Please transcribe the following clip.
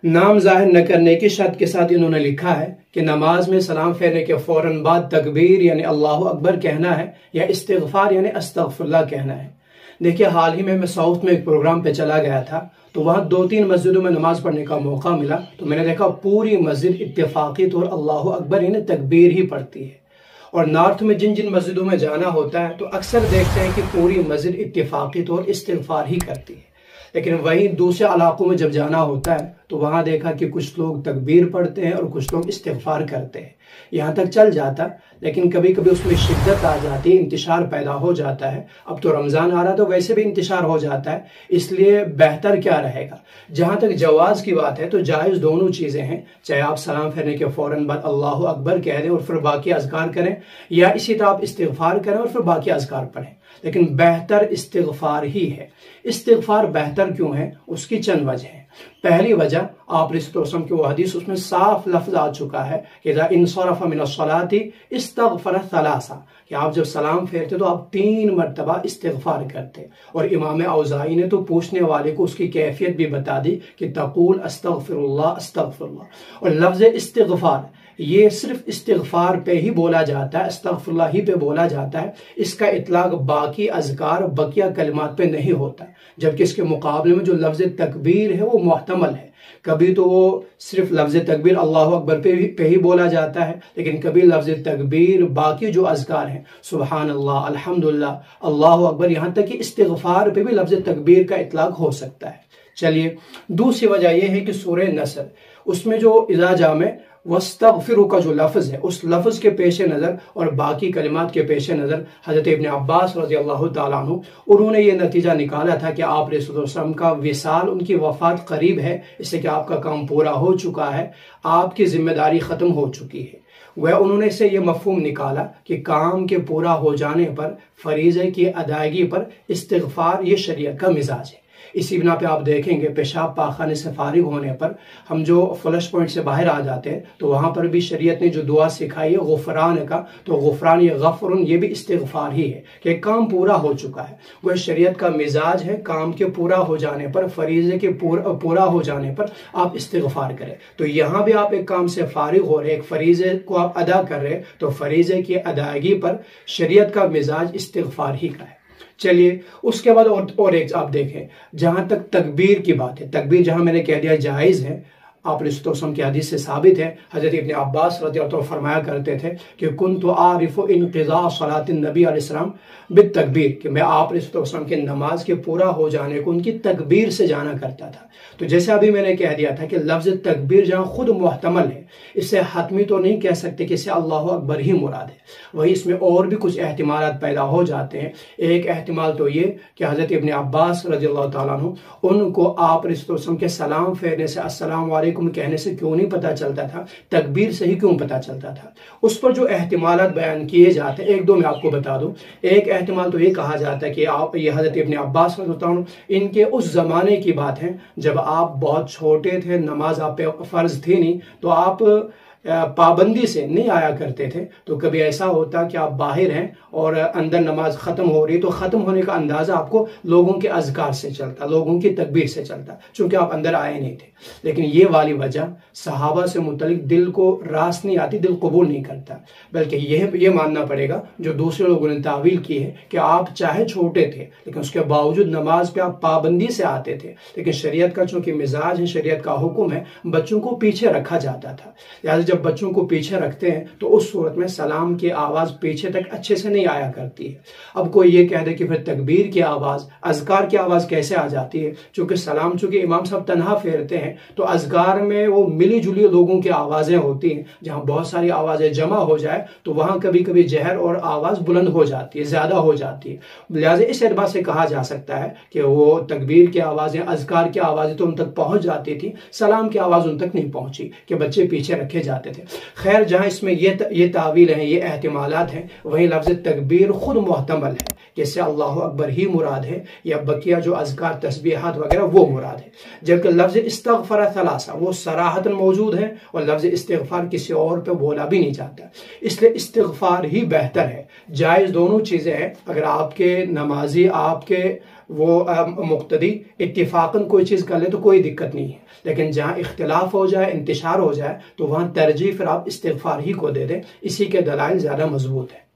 नाम जाहिर न करने की शर्त के साथ इन्होंने लिखा है कि नमाज में सलाम फेरने के फौरन बाद तकबीर यानी अल्लाहु अकबर कहना है या इस्तिग़फ़ार यानी अस्तग़फ़िरुल्लाह कहना है। देखिए, हाल ही में मैं साउथ में एक प्रोग्राम पे चला गया था, तो वहाँ 2-3 मस्जिदों में नमाज पढ़ने का मौका मिला, तो मैंने देखा पूरी मस्जिद इत्तेफाकी तौर अल्लाहु अकबर यानी तकबीर ही पढ़ती है। और नॉर्थ में जिन जिन मस्जिदों में जाना होता है तो अक्सर देखते हैं कि पूरी मस्जिद इत्तेफाकी तौर इस्तिग़फ़ार ही करती है। लेकिन वहीं दूसरे इलाकों में जब जाना होता है तो वहां देखा कि कुछ लोग तकबीर पढ़ते हैं और कुछ लोग इस्तिग़फ़ार करते हैं। यहाँ तक चल जाता, लेकिन कभी कभी उसमें शिद्दत आ जाती है, इंतशार पैदा हो जाता है। अब तो रमज़ान आ रहा है तो वैसे भी इंतशार हो जाता है, इसलिए बेहतर क्या रहेगा। जहाँ तक जवाज़ की बात है तो जायज़ दोनों चीज़ें हैं, चाहे आप सलाम फेरने के फ़ौरन बाद अल्लाहु अकबर कह दें और फिर बाकी अज़कार करें, या इसी तरह आप इस्तिग़फ़ार करें और फिर बाकी अज़कार पढ़ें, लेकिन बेहतर इस्तिग़फ़ार ही है। इस्तिग़फ़ार बेहतर क्यों है, उसकी चंद वजह हैं। पहली वजह, आप रसूल की वो हदीस उसमें साफ लफ्ज आ चुका है कि इज़ा इनसरफ़ मिनस्सलाति इस्तग़फ़र सलासा, कि आप जब सलाम फेरते तो आप 3 मरतबा इस्तिग़फ़ार करते। और इमाम औज़ाई ने तो पूछने वाले को उसकी कैफियत भी बता दी कि तक़ूल अस्तग़फ़िरुल्लाह अस्तग़फ़िरुल्लाह। और लफ्ज़ इस्तिग़फ़ार ये सिर्फ इस्तिग़फ़ार पे ही बोला जाता है, अस्तग़फ़िरुल्लाह ही पे बोला जाता है, इसका इतलाक़ बाकी अज़कार बकिया कलिमात पे नहीं होता। जबकि इसके मुकाबले में जो लफ्ज़ तकबीर है वो मुहतमल है। कभी तो वो सिर्फ लफ्ज़ तकबीर अल्लाहु अकबर पे ही बोला जाता है, लेकिन कभी लफ्ज़ तकबीर बाकी जो अज़कार हैं सुबहान अल्लाह, अल्हम्दुलिल्लाह, अल्लाहु अकबर, यहाँ तक कि इस्तिग़फ़ार पे भी लफ्ज़ तकबीर का इतलाक़ हो सकता है। चलिए, दूसरी वजह यह है कि सूरह नसर उसमें जो इज़ा जा में वस्तग़फ़िरु का जो लफ्ज़ है, उस लफ्ज़ के पेश नज़र और बाकी कलिमात के पेश नज़र हज़रत इब्न अब्बास रज़ियल्लाहु ताला अन्हु उन्होंने ये नतीजा निकाला था कि आप रसूल सल्लल्लाहु अलैहि वसल्लम का विसाल, उनकी वफ़ात करीब है, इससे कि आपका काम पूरा हो चुका है, आपकी जिम्मेदारी ख़त्म हो चुकी है। वह उन्होंने इससे ये मफ़हूम निकाला कि काम के पूरा हो जाने पर फ़रीज़े की अदायगी पर इस्तिग़फ़ार ये शरीयत का मिजाज है। इसी बिना पे आप देखेंगे पेशाब पाखाने से फारिग होने पर हम जो फ्लश पॉइंट से बाहर आ जाते हैं तो वहाँ पर भी शरीयत ने जो दुआ सिखाई है गुफ़रान का, तो गुफ़रान ये गफ़रुन ये भी इस्तिग़फ़ार ही है कि काम पूरा हो चुका है। वह शरीयत का मिजाज है, काम के पूरा हो जाने पर, फरीज़े के पूरा हो जाने पर आप इस्तिग़फ़ार करें। तो यहाँ भी आप एक काम से फारिग हो रहे, एक फरीज़े को आप अदा कर रहे, तो फरीज़े की अदायगी पर शरीयत का मिजाज इस्तिग़फ़ार ही का है। चलिए, उसके बाद और एक आप देखें, जहां तक तकबीर की बात है, तकबीर जहां मैंने कह दिया जायज़ है, आप रसूल की हदीस से साबित है। हज़रत इब्न अब्बास रज़ियल्लाहु अन्हु फरमाया करते थे कि कुन्तु आरिफ़ु इंक़िज़ा सलातिन नबी अलैहिस्सलाम बित तकबीर, कि मैं आप रसूल के नमाज के पूरा हो जाने को उनकी तकबीर से जाना करता था। तो जैसे अभी मैंने कह दिया था कि लफ्ज़ तकबीर जहाँ खुद मुहतमल है, इससे हतमी तो नहीं कह सकते कि इससे अल्लाहु अकबर ही मुराद है, वही इसमें और भी कुछ एहतिमालात पैदा हो जाते हैं। एक एहतिमाल तो ये कि हज़रत इब्न अब्बास रज़ियल्लाहु ताला अन्हु उनको आप रसूल के सलाम फेरने से अस्सलाम वालेकुम कहने से क्यों नहीं पता चलता था, तकबीर से ही क्यों पता चलता था। उस पर जो एहतिमालात बयान किए जाते हैं, एक दो मैं आपको बता दूं। एक एहतिमाल तो ये कहा जाता है कि आप ये हज़रत इब्न अब्बास रज़ियल्लाहु अन्हु इनके उस ज़माने की बात है जब आप बहुत छोटे थे, नमाज आप पे फ़र्ज थी नहीं, तो आप पाबंदी से नहीं आया करते थे। तो कभी ऐसा होता कि आप बाहर हैं और अंदर नमाज ख़त्म हो रही, तो ख़त्म होने का अंदाज़ा आपको लोगों के अज़कार से चलता, लोगों की तकबीर से चलता, चूँकि आप अंदर आए नहीं थे। लेकिन ये वाली वजह सहाबा से मुतलिक दिल को रास नहीं आती, दिल कबूल नहीं करता, बल्कि ये मानना पड़ेगा जो दूसरे लोगों ने तावील की है कि आप चाहे छोटे थे लेकिन उसके बावजूद नमाज पे आप पाबंदी से आते थे, लेकिन शरीयत का चूँकि मिजाज है, शरीयत का हुक्म है, बच्चों को पीछे रखा जाता था। लिहाजा जब बच्चों को पीछे रखते हैं तो उस सूरत में सलाम की आवाज़ पीछे तक अच्छे से नहीं आया करती है। अब कोई ये कह दे कि फिर तकबीर की आवाज़, अज़कार की आवाज़ कैसे आ जाती है, चूँकि सलाम चूँकि इमाम साहब तन्हा फेरते हैं तो अज़कार में वो मिली जुली लोगों की आवाज़ें होती हैं। जहाँ बहुत सारी आवाज़ें जमा हो जाए तो वहाँ कभी कभी जहर और आवाज़ बुलंद हो जाती है, ज़्यादा हो जाती है। लिहाजा इस एतबार से कहा जा सकता है कि वो तकबीर की आवाज़ें, अज़कार की आवाज़ें तो उन तक पहुँच जाती थी, सलाम की आवाज़ उन तक नहीं पहुँची कि बच्चे पीछे रखे जाते थे। खैर, जहाँ इसमें ये तावील हैं, ये एहतिमालात हैं, वहीं लफ्ज़ तकबीर खुद मुहतमल है कि इससे अल्लाह अकबर ही मुराद है या बकिया जो अज़कार तस्बीहात वगैरह वो मुराद है। जबकि लफ्ज़ इस्तग़फ़र सलासा वो सराहतन मौजूद है और लफ्ज़ इस्तिग़फ़ार किसी और पे बोला भी नहीं जाता, इसलिए इस्तिग़फ़ार ही बेहतर है। जायज़ दोनों चीज़ें हैं। अगर आपके नमाजी आपके वो मुक्तदी इत्तिफाकन कोई चीज़ कर ले तो कोई दिक्कत नहीं है, लेकिन जहाँ इख्तिलाफ हो जाए, इंतशार हो जाए, तो वहाँ तरजीह फिर आप इस्तिग़फ़ार ही को दे दें। इसी के दलाइल ज़्यादा मजबूत है।